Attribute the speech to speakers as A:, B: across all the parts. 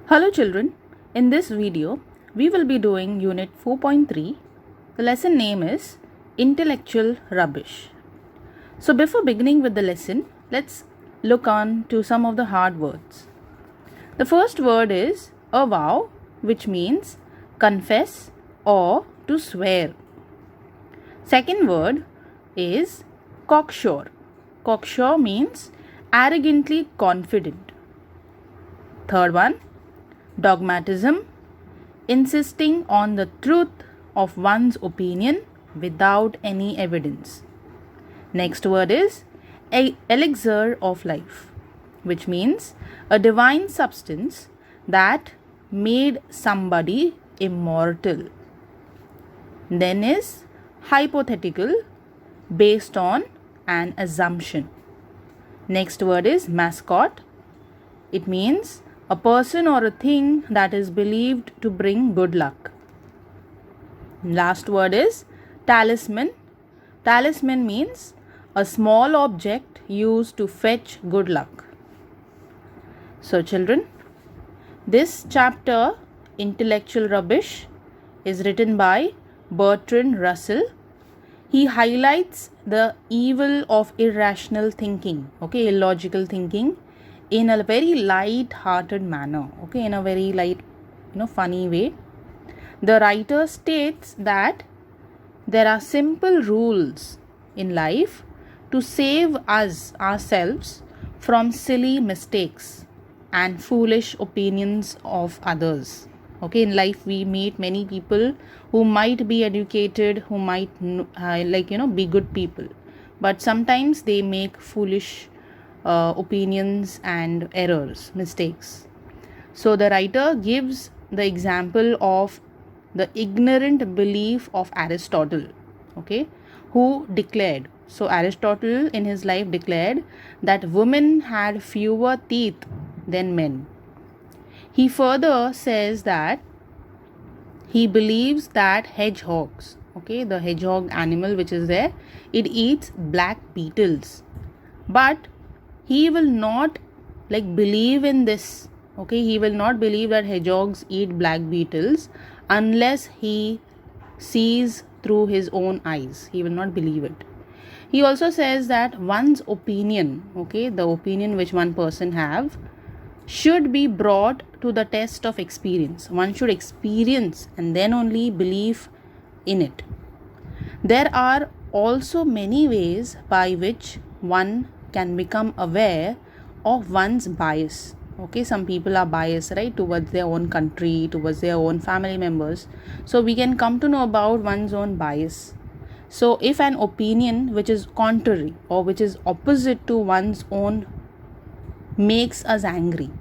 A: Hello children, in this video we will be doing unit 4.3. The lesson name is Intellectual Rubbish. So before beginning with the lesson, let's look on to some of the hard words. The first word is avow, which means confess or to swear. Second word is cocksure. Cocksure means arrogantly confident. Third one, dogmatism, insisting on the truth of one's opinion without any evidence. Next word is elixir of life, which means a divine substance that made somebody immortal. Then is hypothetical, based on an assumption. Next word is mascot. It means a person or a thing that is believed to bring good luck. Last word is talisman. Talisman means a small object used to fetch good luck. So children, this chapter, Intellectual Rubbish, is written by Bertrand Russell. He highlights the evil of irrational thinking, illogical thinking, in a very light-hearted manner, in a very light, funny way. The writer states that there are simple rules in life to save ourselves from silly mistakes and foolish opinions of others. In life we meet many people who might be educated, who might be good people, but sometimes they make foolish opinions and errors, mistakes. So the writer gives the example of the ignorant belief of Aristotle, who declared. So Aristotle in his life declared that women had fewer teeth than men. He further says that he believes that hedgehogs, the hedgehog animal which is there, it eats black beetles. But he will not believe in this. He will not believe that hedgehogs eat black beetles unless he sees through his own eyes. He will not believe it. He also says that one's opinion, the opinion which one person have, should be brought to the test of experience. One should experience and then only believe in it. There are also many ways by which one can become aware of one's bias. Some people are biased, towards their own country, towards their own family members. So we can come to know about one's own bias. So if an opinion which is contrary or which is opposite to one's own makes us angry,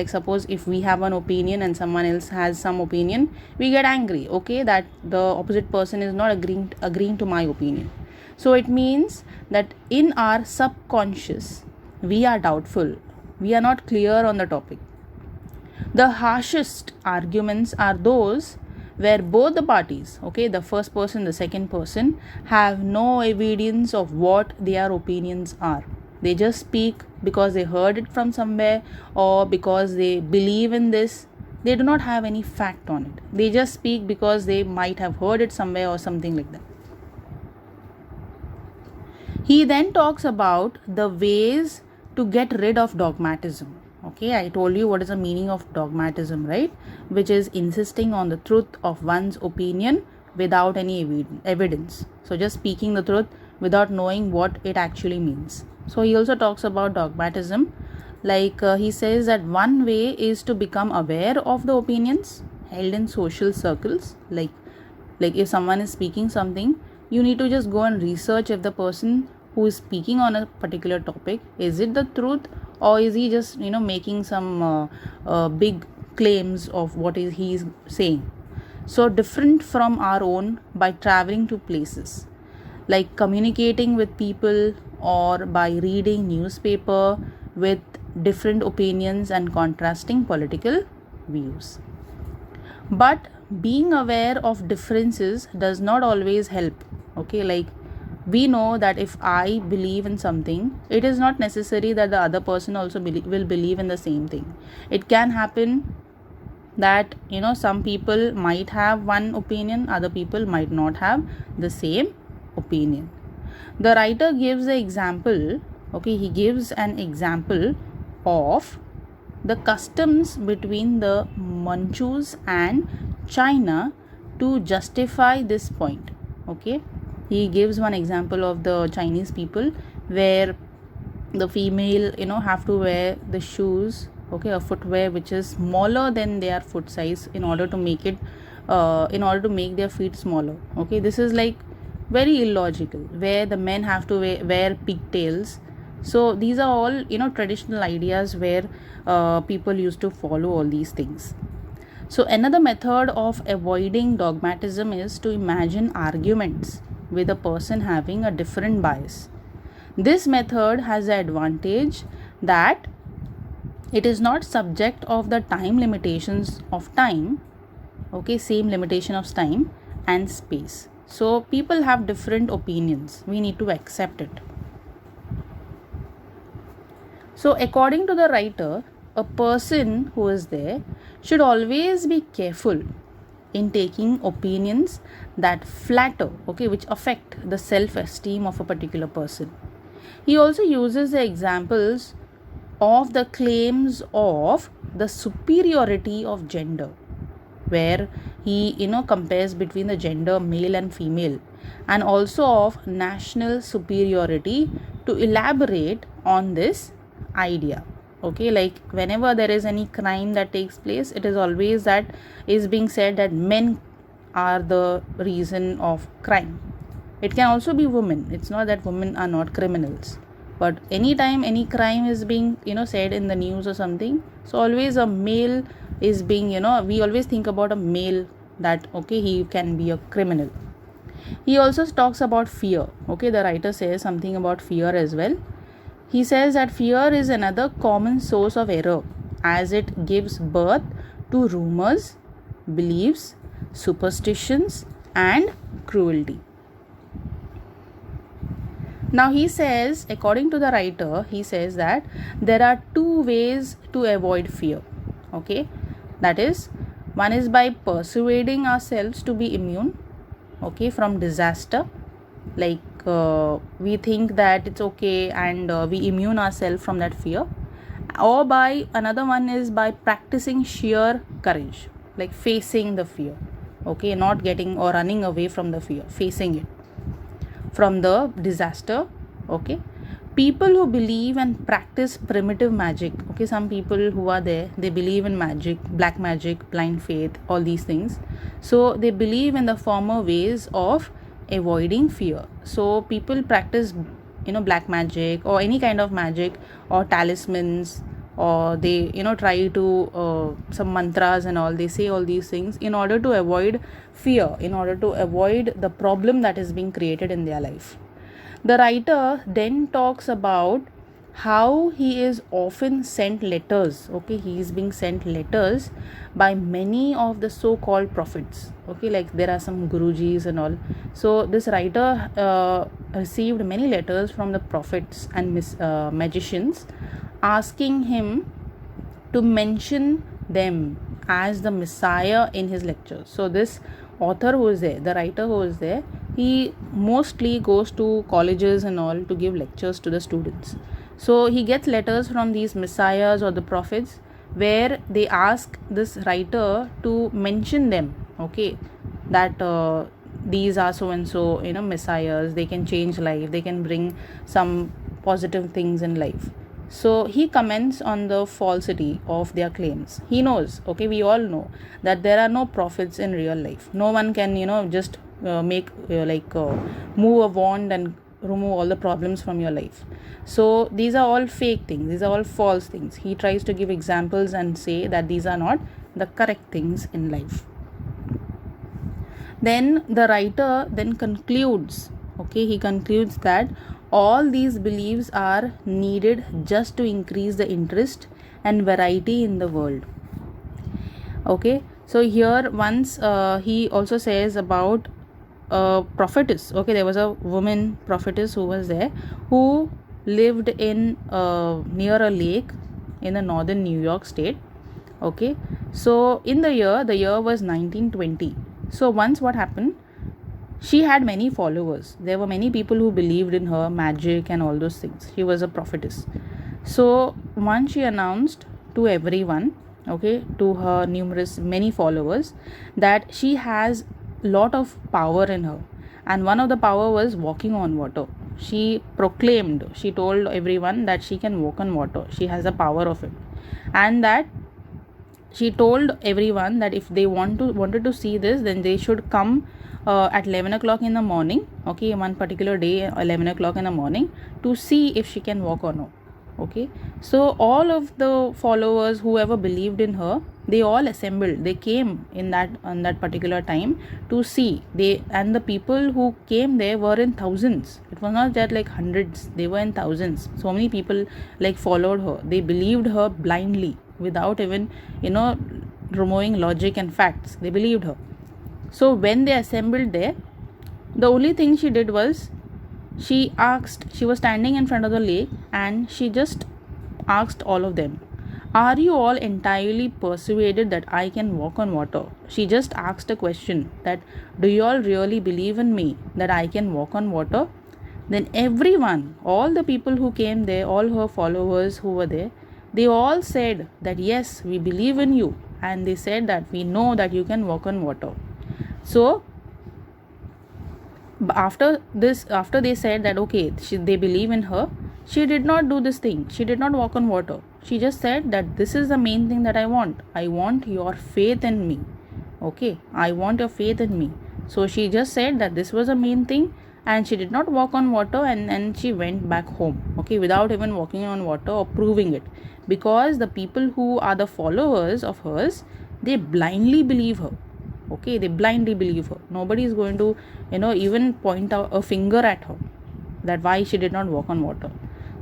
A: suppose if we have an opinion and someone else has some opinion, we get angry, that the opposite person is not agreeing to my opinion. So it means that in our subconscious, we are doubtful. We are not clear on the topic. The harshest arguments are those where both the parties, the first person, the second person, have no evidence of what their opinions are. They just speak because they heard it from somewhere or because they believe in this. They do not have any fact on it. They just speak because they might have heard it somewhere or something like that. He then talks about the ways to get rid of dogmatism. I told you what is the meaning of dogmatism, right? Which is insisting on the truth of one's opinion without any evidence. So just speaking the truth without knowing what it actually means. So he also talks about dogmatism. He says that one way is to become aware of the opinions held in social circles. Like if someone is speaking something, you need to just go and research if the person who is speaking on a particular topic, is it the truth or is he just making some big claims of what he is saying. So different from our own by traveling to places, like communicating with people or by reading newspaper with different opinions and contrasting political views. But being aware of differences does not always help. We know that if I believe in something, it is not necessary that the other person also will believe in the same thing. It can happen that some people might have one opinion, other people might not have the same opinion. The writer gives the example, okay, he gives an example of the customs between the Manchus and China to justify this point. Okay, he gives one example of the Chinese people where the female have to wear the shoes, okay, a footwear which is smaller than their foot size in order to make it in order to make their feet smaller. Okay, this is like very illogical, where the men have to wear pigtails. So these are all traditional ideas where people used to follow all these things. So another method of avoiding dogmatism is to imagine arguments with a person having a different bias. This method has the advantage that it is not subject of the time limitations of time, okay, same limitation of time and space. So people have different opinions, we need to accept it. So according to the writer, a person who is there should always be careful in taking opinions that flatter, okay, which affect the self-esteem of a particular person. He also uses the examples of the claims of the superiority of gender, where he compares between the gender male and female, and also of national superiority to elaborate on this idea. Okay, like whenever there is any crime that takes place, it is always that is being said that men are the reason of crime. It can also be women, it's not that women are not criminals, but anytime any crime is being said in the news or something, so always a male is being we always think about a male, that okay, he can be a criminal. He also talks about fear. Okay, the writer says something about fear as well. He says that fear is another common source of error, as it gives birth to rumors, beliefs, superstitions and cruelty. Now he says, according to the writer, he says that there are two ways to avoid fear. Okay, that is, one is by persuading ourselves to be immune, okay, from disaster, like we think that it's okay and we immune ourselves from that fear, or by another one is by practicing sheer courage, like facing the fear, okay, not getting or running away from the fear, facing it from the disaster. Okay, people who believe and practice primitive magic, okay, some people who are there, they believe in magic, black magic, blind faith, all these things. So they believe in the former ways of avoiding fear. So people practice black magic or any kind of magic or talismans, or they try to some mantras and all, they say all these things in order to avoid fear, in order to avoid the problem that is being created in their life. The writer then talks about how he is often sent letters. Okay, he is being sent letters by many of the so-called prophets. Okay, like there are some gurujis and all. So this writer received many letters from the prophets and magicians, asking him to mention them as the Messiah in his lectures. So this author who is there, the writer who is there, he mostly goes to colleges and all to give lectures to the students. So he gets letters from these messiahs or the prophets, where they ask this writer to mention them, okay, that these are so and so messiahs, they can change life, they can bring some positive things in life. So he comments on the falsity of their claims. He knows, okay, we all know that there are no prophets in real life. No one can just make move a wand and remove all the problems from your life. So these are all fake things, these are all false things. He tries to give examples and say that these are not the correct things in life. Then the writer then concludes, okay, he concludes that all these beliefs are needed just to increase the interest and variety in the world. Okay, so here once he also says about prophetess. Okay, there was a woman prophetess who was there, who lived in near a lake in the northern New York state. Okay, so in the year was 1920. So once what happened, she had many followers. There were many people who believed in her magic and all those things. She was a prophetess. So once she announced to everyone, okay, to her numerous many followers, that she has lot of power in her, and one of the power was walking on water. She proclaimed, she told everyone that she can walk on water. She has the power of it, and that she told everyone that if they wanted to see this, then they should come at 11 o'clock in the morning, okay, one particular day 11 o'clock in the morning, to see if she can walk or not. Okay, so all of the followers, whoever believed in her, they all assembled, they came in that on that particular time to see. They, and the people who came there were in thousands. It was not that like hundreds, they were in thousands. So many people like followed her, they believed her blindly without even removing logic and facts. They believed her. So when they assembled there, the only thing she did was, she was standing in front of the lake, and she just asked all of them, are you all entirely persuaded that I can walk on water? She just asked a question, that do you all really believe in me, that I can walk on water? Then everyone, all the people who came there, all her followers who were there, they all said that yes, we believe in you, and they said that we know that you can walk on water. So after they said that okay, they believe in her, she did not do this thing. She did not walk on water. She just said that this is the main thing that I want your faith in me. Okay, I want your faith in me. So she just said that this was a main thing, and she did not walk on water, and she went back home, okay, without even walking on water or proving it, because the people who are the followers of hers, they blindly believe her. Okay, they blindly believe her. Nobody is going to even point out a finger at her that why she did not walk on water.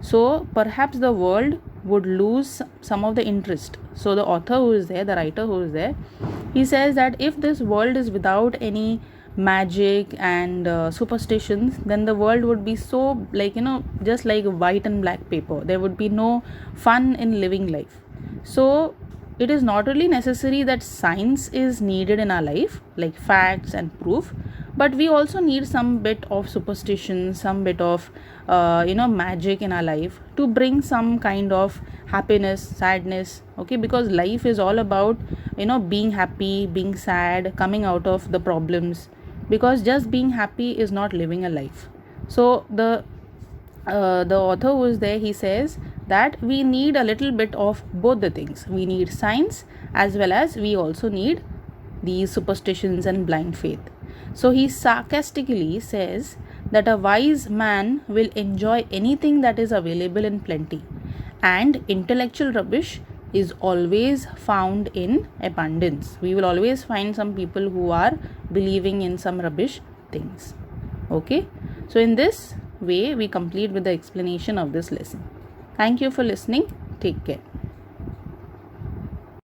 A: So perhaps the world would lose some of the interest. So the author who is there, the writer who is there, he says that if this world is without any magic and superstitions, then the world would be so like just like white and black paper. There would be no fun in living life. So it is not really necessary that science is needed in our life, like facts and proof, but we also need some bit of superstition, some bit of magic in our life to bring some kind of happiness, sadness. Okay, because life is all about being happy, being sad, coming out of the problems, because just being happy is not living a life. So the author who is there, he says that we need a little bit of both the things. We need science, as well as we also need these superstitions and blind faith. So he sarcastically says that a wise man will enjoy anything that is available in plenty, and intellectual rubbish is always found in abundance. We will always find some people who are believing in some rubbish things. Okay, so in this way we complete with the explanation of this lesson. Thank you for listening. Take care.